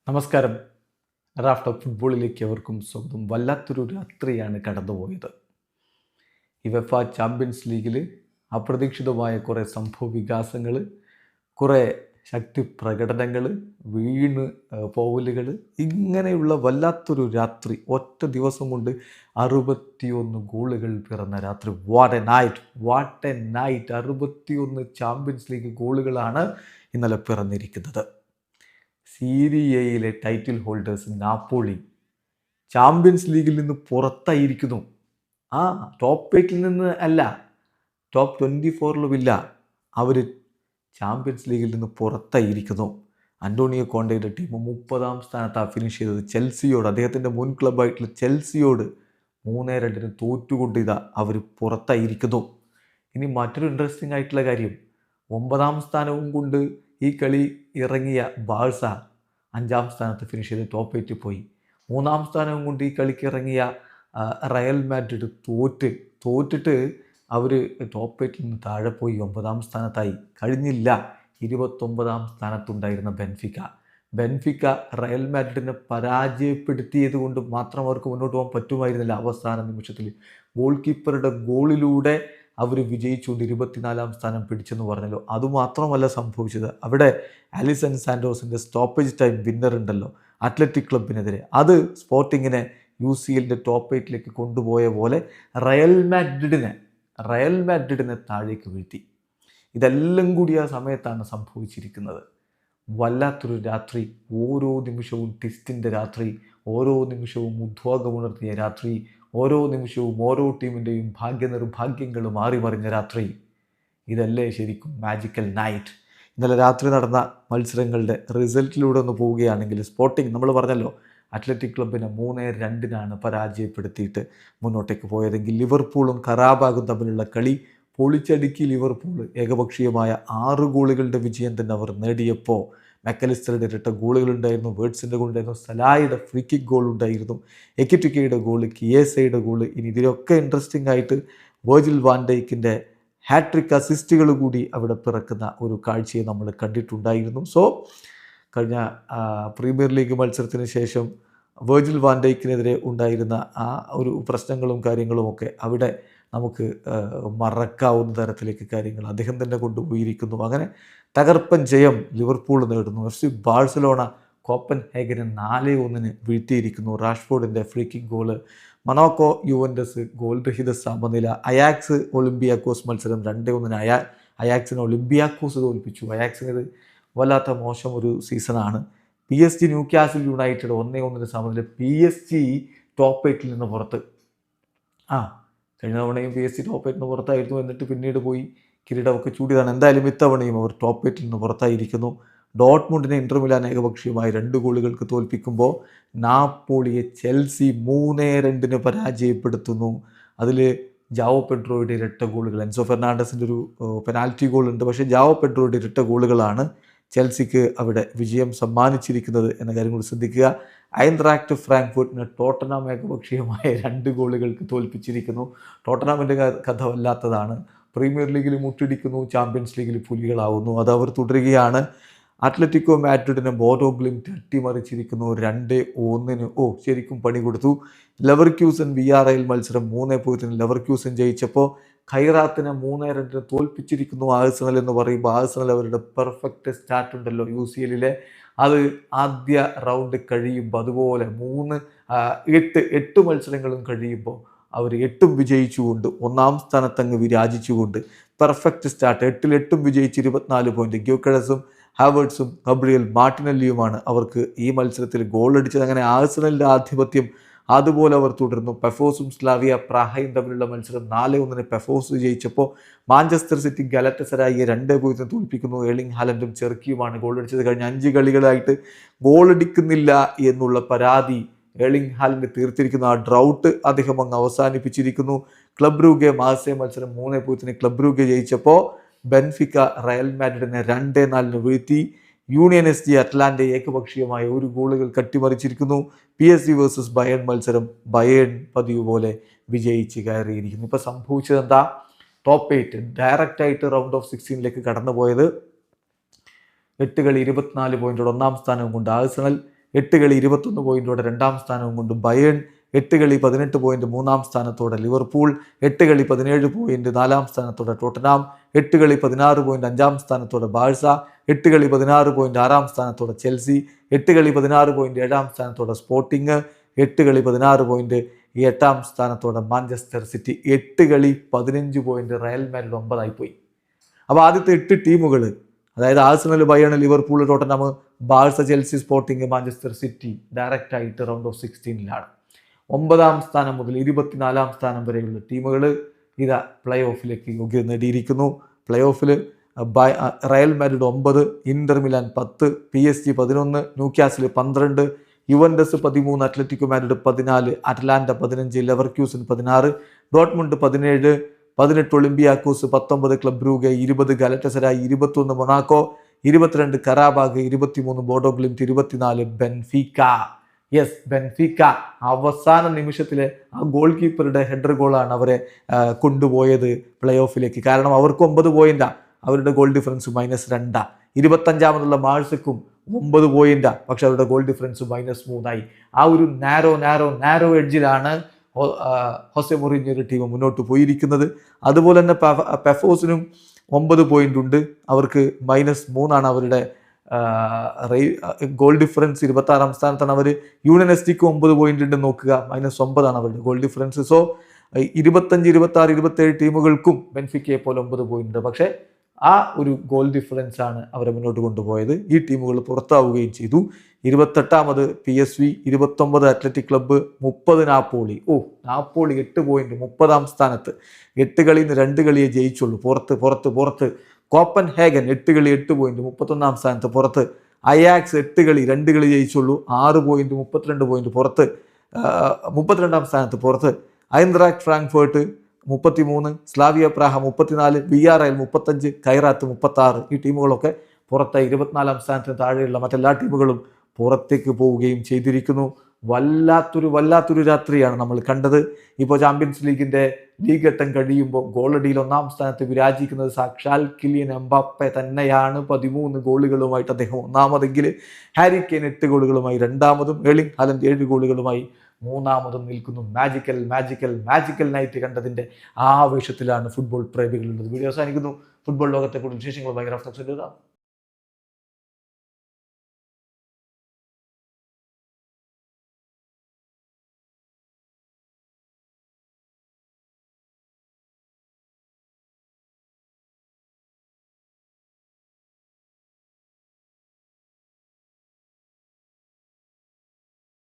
നമസ്കാരം. Raft of ഫുട്ബോളിലേക്ക് അവർക്കും സ്വാഗതം. വല്ലാത്തൊരു രാത്രിയാണ് കടന്നുപോയത്. യുവേഫ ചാമ്പ്യൻസ് ലീഗിൽ അപ്രതീക്ഷിതമായ കുറേ സംഭവ വികാസങ്ങൾ, കുറേ ശക്തി പ്രകടനങ്ങൾ, വീണ് പോവലുകൾ, ഇങ്ങനെയുള്ള വല്ലാത്തൊരു രാത്രി. ഒറ്റ ദിവസം കൊണ്ട് 61 ഗോളുകൾ പിറന്ന രാത്രി. What a night, what a night. 61 champions league ഗോളുകളാണ് ഇന്നലെ പിറന്നിരിക്കുന്നത്. സീരിയയിലെ ടൈറ്റിൽ ഹോൾഡേഴ്സ് നാപ്പോളി ചാമ്പ്യൻസ് ലീഗിൽ നിന്ന് പുറത്തായിരിക്കുന്നു. ടോപ്പ് 8 നിന്ന് അല്ല, ടോപ്പ് 24 അവർ ചാമ്പ്യൻസ് ലീഗിൽ നിന്ന് പുറത്തായിരിക്കുന്നു. അന്റോണിയോ കോണ്ടയുടെ ടീം 30ാം സ്ഥാനത്താണ് ഫിനിഷ് ചെയ്തത്. ചെൽസിയോട്, അദ്ദേഹത്തിൻ്റെ മുൻ ക്ലബ്ബായിട്ടുള്ള ചെൽസിയോട് 3-2 തോറ്റുകൊണ്ട് അവർ പുറത്തായിരിക്കുന്നു. ഇനി മറ്റൊരു ഇൻട്രസ്റ്റിംഗ് ആയിട്ടുള്ള കാര്യം, 9ാം സ്ഥാനവും കൊണ്ട് ഈ കളി ഇറങ്ങിയ ബാഴ്സ 5ാം സ്ഥാനത്ത് ഫിനിഷ് ചെയ്ത് ടോപ്പ് 8 പോയി. 3ാം സ്ഥാനവും കൊണ്ട് ഈ കളിക്ക് ഇറങ്ങിയ റയൽ മാഡ്രിഡ് തോറ്റിട്ട് അവർ ടോപ്പ് 8 നിന്ന് താഴെ പോയി 9ാം സ്ഥാനത്തായി. കഴിഞ്ഞില്ല. 29ാം സ്ഥാനത്തുണ്ടായിരുന്ന ബെൻഫിക്ക റയൽ മാഡ്രിഡിനെ പരാജയപ്പെടുത്തിയത് കൊണ്ട് മാത്രം അവർക്ക് മുന്നോട്ട് പോകാൻ പറ്റുമായിരുന്നില്ല. അവസാന നിമിഷത്തിൽ ഗോൾ കീപ്പറുടെ ഗോളിലൂടെ അവർ വിജയിച്ചുകൊണ്ട് 24ാം സ്ഥാനം പിടിച്ചെന്ന് പറഞ്ഞല്ലോ. അതുമാത്രമല്ല സംഭവിച്ചത്, അവിടെ ആലിസൺ സാൻഡോസിൻ്റെ സ്റ്റോപ്പേജ് ടൈം വിന്നർ ഉണ്ടല്ലോ അത്ലറ്റിക് ക്ലബിനെതിരെ, അത് സ്പോർട്ടിങ്ങിനെ UCLൻ്റെ ടോപ്പ് 8 കൊണ്ടുപോയ പോലെ റയൽ മാഡ്രിഡിനെ താഴേക്ക് വീഴ്ത്തി. ഇതെല്ലാം കൂടി ആ സമയത്താണ് സംഭവിച്ചിരിക്കുന്നത്. വല്ലാത്തൊരു രാത്രി. ഓരോ നിമിഷവും ട്വിസ്റ്റിൻ്റെ രാത്രി, ഓരോ നിമിഷവും ഉദ്വേഗമുണർത്തിയ രാത്രി, ഓരോ നിമിഷവും ഓരോ ടീമിൻ്റെയും ഭാഗ്യനിർഭാഗ്യങ്ങൾ മാറി മറിഞ്ഞ രാത്രി. ഇതല്ലേ ശരിക്കും മാജിക്കൽ നൈറ്റ്. ഇന്നലെ രാത്രി നടന്ന മത്സരങ്ങളുടെ റിസൾട്ടിലൂടെ ഒന്ന് പോവുകയാണെങ്കിൽ, സ്പോർട്ടിങ് നമ്മൾ പറഞ്ഞല്ലോ അത്ലറ്റിക് ക്ലബിനെ 3-2 പരാജയപ്പെടുത്തിയിട്ട് മുന്നോട്ടേക്ക് പോയതെങ്കിൽ, ലിവർപൂളും ഖറാബാഗും തമ്മിലുള്ള കളി പൊളിച്ചടുക്കി ലിവർപൂൾ ഏകപക്ഷീയമായ 6 ഗോളുകളുടെ വിജയം തന്നെ അവർ നേടിയപ്പോൾ മെക്കലിസ്റ്ററുടെ ഇരട്ട ഗോളുകളുണ്ടായിരുന്നു, വേർഡ്സിൻ്റെ ഗോളുണ്ടായിരുന്നു, സലായുടെ ഫ്രീ കിക്ക് ഗോൾ ഉണ്ടായിരുന്നു, എക്കിറ്റിക്കയുടെ ഗോൾ, കിയേസയുടെ ഗോൾ. ഇനി ഇതിലൊക്കെ ഇൻട്രസ്റ്റിംഗ് ആയിട്ട് വെർജിൽ വാൻ ഡൈക്കിൻ്റെ ഹാട്രിക് അസിസ്റ്റുകൾ കൂടി അവിടെ പിറക്കുന്ന ഒരു കാഴ്ചയെ നമ്മൾ കണ്ടിട്ടുണ്ടായിരുന്നു. സോ കഴിഞ്ഞ പ്രീമിയർ ലീഗ് മത്സരത്തിന് ശേഷം വെർജിൽ വാൻ ഡൈക്കിനെതിരെ ഉണ്ടായിരുന്ന ആ ഒരു പ്രശ്നങ്ങളും കാര്യങ്ങളുമൊക്കെ അവിടെ നമുക്ക് മറക്കാവുന്ന തരത്തിലേക്ക് കാര്യങ്ങൾ അദ്ദേഹം തന്നെ കൊണ്ടുപോയിരിക്കുന്നു. അങ്ങനെ തകർപ്പൻ ജയം ലിവർപൂൾ നേടുന്നു. FC ബാഴ്സലോണ കോപ്പൻഹേഗനെ 4-1 വീഴ്ത്തിയിരിക്കുന്നു. റാഷ്ഫോർഡിൻ്റെ free kick goal, Monaco Juventus goal രഹിത സമനില, അയാക്സ് ഒളിമ്പിയാക്കോസ് മത്സരം 2-1 അയാക്സിനെ ഒളിമ്പിയാക്കോസ് തോൽപ്പിച്ചു. അയാക്സിന് ഇത് വല്ലാത്ത മോശം ഒരു സീസണാണ്. PSG ന്യൂകാസിൽ യുണൈറ്റഡ് 1-1 സമനില. PSG ടോപ്പ് 8 നിന്ന് പുറത്ത്. കഴിഞ്ഞ തവണയും PSG ടോപ്പ് 8 നിന്ന് പുറത്തായിരുന്നു, എന്നിട്ട് പിന്നീട് പോയി കിരീടമൊക്കെ ചൂടിയതാണ്. എന്തായാലും ഇത്തവണയും അവർ ടോപ്പ് 8 നിന്ന് പുറത്തായിരിക്കുന്നു. ഡോട്ട്മുണ്ടിനെ ഇന്റർ മിലാൻ ഏകപക്ഷീയമായി 2 ഗോളുകൾക്ക് തോൽപ്പിക്കുമ്പോൾ നാപ്പോളിയെ ചെൽസി 3-2 പരാജയപ്പെടുത്തുന്നു. അതിൽ ജാവോ പെഡ്രോയുടെ ഇരട്ട ഗോളുകൾ, എൻസോ ഫെർണാണ്ടസിൻ്റെ ഒരു പെനാൽറ്റി ഗോൾ ഉണ്ട്, പക്ഷേ ജാവോ പെഡ്രോയുടെ ഇരട്ട ഗോളുകളാണ് ചെൽസിക്ക് അവിടെ വിജയം സമ്മാനിച്ചിരിക്കുന്നത് എന്ന കാര്യം കൂടി ശ്രദ്ധിക്കുക. ഐൻട്രാക്ട് ഫ്രാങ്ക്ഫർട്ടിനെ ടോട്ടനാം ഏകപക്ഷീയമായ 2 ഗോളുകൾക്ക് തോൽപ്പിച്ചിരിക്കുന്നു. ടോട്ടനാമിൻ്റെ കഥ വല്ലാത്തതാണ്. പ്രീമിയർ ലീഗിൽ മുട്ടിടിക്കുന്നു, ചാമ്പ്യൻസ് ലീഗിൽ പുലികളാവുന്നു. അത് അവർ തുടരുകയാണ്. അത്ലറ്റിക്കോ മാഡ്രിഡിനെ ബോഡോ ഗ്ലിംറ്റ് അട്ടിമറിച്ചിരിക്കുന്നു 2-1. ശരിക്കും പണി കൊടുത്തു. ലെവർക്യൂസൻ VRL മത്സരം 3-0 ലെവർക്യൂസൻ ജയിച്ചപ്പോൾ ഖൈറാത്തിനെ 3-2 തോൽപ്പിച്ചിരിക്കുന്നു ആഴ്സണൽ എന്ന് പറയുമ്പോൾ, ആഴ്സണൽ അവരുടെ പെർഫെക്റ്റ് സ്റ്റാർട്ട് ഉണ്ടല്ലോ UCLലെ, അത് ആദ്യ റൗണ്ട് കഴിയുമ്പോൾ അതുപോലെ 8 മത്സരങ്ങളും കഴിയുമ്പോൾ അവർ 8 വിജയിച്ചുകൊണ്ട് 1ാം സ്ഥാനത്തങ്ങ് വിരാജിച്ചുകൊണ്ട് പെർഫെക്റ്റ് സ്റ്റാർട്ട്. 8 വിജയിച്ച് 24 പോയിന്റ്. ഗ്യോക്കറസും ഹാവേർട്സും ഗബ്രിയൽ മാർട്ടിനെല്ലിയുമാണ് അവർക്ക് ഈ മത്സരത്തിൽ ഗോൾ അടിച്ചത്. അങ്ങനെ ആഴ്സണലിൻ്റെ ആധിപത്യം അതുപോലെ അവർ തുടർന്നു. പെഫോസും സ്ലാവിയ പ്രാഹയും തമ്മിലുള്ള മത്സരം 4-1 പെഫോസ് ജയിച്ചപ്പോൾ മാഞ്ചസ്റ്റർ സിറ്റി ഗലറ്റസറായിയെ 2-0 തോൽപ്പിക്കുന്നു. ഏർലിംഗ് ഹാലൻഡും ചെർക്കിയുമാണ് ഗോൾ അടിച്ചത്. കഴിഞ്ഞ 5 കളികളായിട്ട് ഗോൾ അടിക്കുന്നില്ല എന്നുള്ള പരാതി ഏർലിംഗ് ഹാലൻഡ് തീർത്തിരിക്കുന്നു. ആ ഡ്രൗട്ട് അദ്ദേഹം അങ്ങ് അവസാനിപ്പിച്ചിരിക്കുന്നു. ക്ലബ് ബ്രൂഗെ മാർസേ മത്സരം 3-0 ക്ലബ് ബ്രൂഗെ ജയിച്ചപ്പോൾ ബെൻഫിക്ക റയൽ മാഡ്രിഡിനെ 2-4 വീഴ്ത്തി. യൂണിയൻ SG അറ്റ്ലാന്റയെ ഏകപക്ഷീയമായ 1 ഗോളുകൾ കട്ടിമറിച്ചിരിക്കുന്നു. PSG വേഴ്സസ് ബയേൺ മത്സരം ബയേൺ പതിവ് പോലെ വിജയിച്ച് കയറിയിരിക്കുന്നു. ഇപ്പോൾ സംഭവിച്ചത് എന്താ? ടോപ്പ് 8 ഡയറക്റ്റായിട്ട് റൗണ്ട് ഓഫ് 16 കടന്നു പോയത് 8 കളി 24 പോയിന്റോട് 1ാം സ്ഥാനവും കൊണ്ട് ആഴ്സണൽ. 8 കളി 21 പോയിന്റോടെ 2ാം സ്ഥാനവും കൊണ്ട് ബയേൺ, 8 കളി 18 പോയിന്റ് 3ാം സ്ഥാനത്തോടെ ലിവർപൂൾ, 8 കളി 17 പോയിന്റ് 4ാം സ്ഥാനത്തോടെ ടോട്ടനാം, 8 കളി 16 പോയിന്റ് 5ാം സ്ഥാനത്തോടെ ബാഴ്സ, 8 കളി 16 പോയിന്റ് 6ാം സ്ഥാനത്തോടെ ചെൽസി, 8 കളി 16 പോയിന്റ് 7ാം സ്ഥാനത്തോടെ സ്പോർട്ടിങ്, 8 കളി 16 പോയിന്റ് 8ാം സ്ഥാനത്തോടെ മാഞ്ചസ്റ്റർ സിറ്റി, 8 കളി 15 പോയിന്റ് റയൽ മാഡ്രിഡ് 9 പോയി. അപ്പോൾ ആദ്യത്തെ 8 ടീമുകൾ, അതായത് Arsenal, Bayern, Liverpool, Tottenham, Barca, Chelsea, Sporting, Manchester city direct ആയിട്ട് റൗണ്ട് ഓഫ് 16ലാണ്. 9ാം സ്ഥാനം മുതൽ 24ാം സ്ഥാനം വരെയുള്ള ടീമുകൾ ഇതാ പ്ലേ ഓഫിലേക്ക് യോഗ്യത നേടിയിരിക്കുന്നു. പ്ലേ ഓഫിൽ Real Madrid 9, Inter Milan 10, PSG 11, Newcastle 12, Juventus 13, Atletico Madrid 14, Atalanta 15, Leverkusen 16, Dortmund 17, 18 Olympiacos, 19 Club Brugge, 20 Galatasaray, 21 Monaco, 22 Qarabag, 23 Bodo Glimt, 24 Benfica. Yes, Benfica അവസാന നിമിഷത്തിലെ ആ ഗോൾ കീപ്പറുടെ ഹെഡർ ഗോളാണ് അവരെ കൊണ്ടുപോയത് പ്ലേ ഓഫിലേക്ക്. കാരണം അവർക്ക് 9 പോയിന്റാ, അവരുടെ ഗോൾ ഡിഫറൻസ് -2. 25ാമതുള്ള മാഴ്സക്കും 9 പോയിന്റാ, പക്ഷെ അവരുടെ ഗോൾ ഡിഫറൻസ് -3 ആ ഒരു നാരോ എഡ്ജിലാണ് ഹോസെ മൊറീഞ്ഞോയുടെ ടീം മുന്നോട്ട് പോയിരിക്കുന്നത്. അതുപോലെ തന്നെ പെഫോസിനും 9 പോയിന്റ് ഉണ്ട്, അവർക്ക് -3 അവരുടെ ഗോൾ ഡിഫറൻസ്. 26ാം സ്ഥാനത്താണ് അവർ. യൂണിയൻ എസ്റ്റിക്ക് 9 പോയിന്റ് ഉണ്ട്, നോക്കുക, -9 അവരുടെ ഗോൾ ഡിഫറൻസ്. സോ 25, 26, 27 ടീമുകൾക്കും ബെൻഫിക്കയെ പോലെ 9 പോയിന്റ് ഉണ്ട്. പക്ഷേ ആ ഒരു ഗോൾ ഡിഫറൻസ് ആണ് അവരെ മുന്നോട്ട് കൊണ്ടുപോയത്. ഈ ടീമുകൾ പുറത്താവുകയും ചെയ്തു. 28ാമത് PSV, 29 athletic club, 30 Napoli. Napoli 8 point 30ാം സ്ഥാനത്ത്. 8 കളിയിൽ നിന്ന് 2 കളിയെ ജയിച്ചുള്ളൂ. പുറത്ത്. കോപ്പൻഹേഗൻ 8 കളി 8 പോയിന്റ് 31ാം സ്ഥാനത്ത് പുറത്ത്. അയാക്സ് 8 കളി 2 കളി ജയിച്ചുള്ളൂ, 6 പോയിന്റ് 32 പോയിന്റ് പുറത്ത്, 32ാം സ്ഥാനത്ത് പുറത്ത്. ഐൻട്രാക്ട് ഫ്രാങ്ക്ഫർട്ട് 33, സ്ലാവിയ പ്രാഹ 34, VRL 35, കൈറാത്ത് 36. ഈ ടീമുകളൊക്കെ പുറത്ത്. 24ാം സ്ഥാനത്തിന് താഴെയുള്ള മറ്റെല്ലാ ടീമുകളും പുറത്തേക്ക് പോവുകയും ചെയ്തിരിക്കുന്നു. വല്ലാത്തൊരു രാത്രിയാണ് നമ്മൾ കണ്ടത്. ഇപ്പോൾ ചാമ്പ്യൻസ് ലീഗിൻ്റെ ലീഗ് ഘട്ടം കഴിയുമ്പോൾ ഗോളടിയിൽ 1ാം സ്ഥാനത്ത് വിരാജിക്കുന്നത് സാക്ഷാൽ കിലിയൻ എംബാപ്പെ തന്നെയാണ്. 13 ഗോളുകളുമായിട്ട് അദ്ദേഹം 1ാമതെങ്കിൽ, ഹാരി കെയ്ൻ 8 ഗോളുകളുമായി 2ാമതും, എർലിംഗ് ഹാലൻഡ് 7 ഗോളുകളുമായി 3ാമതും നിൽക്കുന്നു. മാജിക്കൽ നൈറ്റ് കണ്ടതിൻ്റെ ആവേശത്തിലാണ് ഫുട്ബോൾ പ്രേമികളുള്ളത്. വീഡിയോ അവസാനിക്കുന്നു. ഫുട്ബോൾ ലോകത്തെ കൂടുതൽ വിശേഷങ്ങളുമായി റഫ്ലക്സ് എഴുതാം.